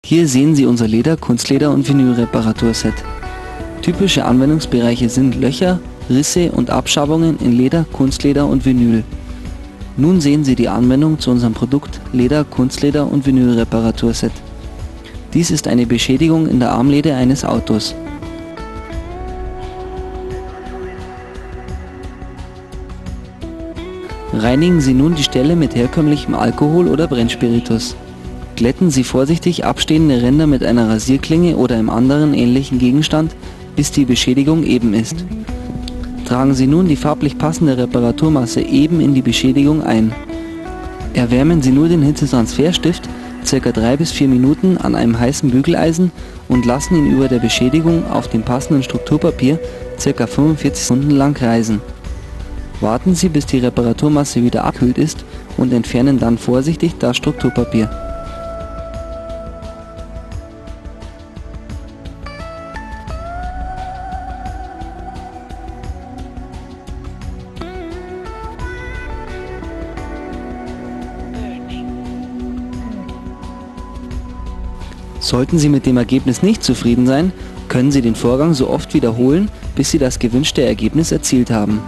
Hier sehen Sie unser Leder-, Kunstleder- und Vinyl-Reparaturset. Typische Anwendungsbereiche sind Löcher, Risse und Abschabungen in Leder, Kunstleder und Vinyl. Nun sehen Sie die Anwendung zu unserem Produkt Leder-, Kunstleder- und Vinyl-Reparaturset. Dies ist eine Beschädigung in der Armlehde eines Autos. Reinigen Sie nun die Stelle mit herkömmlichem Alkohol oder Brennspiritus. Glätten Sie vorsichtig abstehende Ränder mit einer Rasierklinge oder einem anderen ähnlichen Gegenstand, bis die Beschädigung eben ist. Tragen Sie nun die farblich passende Reparaturmasse eben in die Beschädigung ein. Erwärmen Sie nur den Hitzetransferstift ca. 3 bis 4 Minuten an einem heißen Bügeleisen und lassen ihn über der Beschädigung auf dem passenden Strukturpapier ca. 45 Sekunden lang kreisen. Warten Sie, bis die Reparaturmasse wieder abgekühlt ist und entfernen dann vorsichtig das Strukturpapier. Sollten Sie mit dem Ergebnis nicht zufrieden sein, können Sie den Vorgang so oft wiederholen, bis Sie das gewünschte Ergebnis erzielt haben.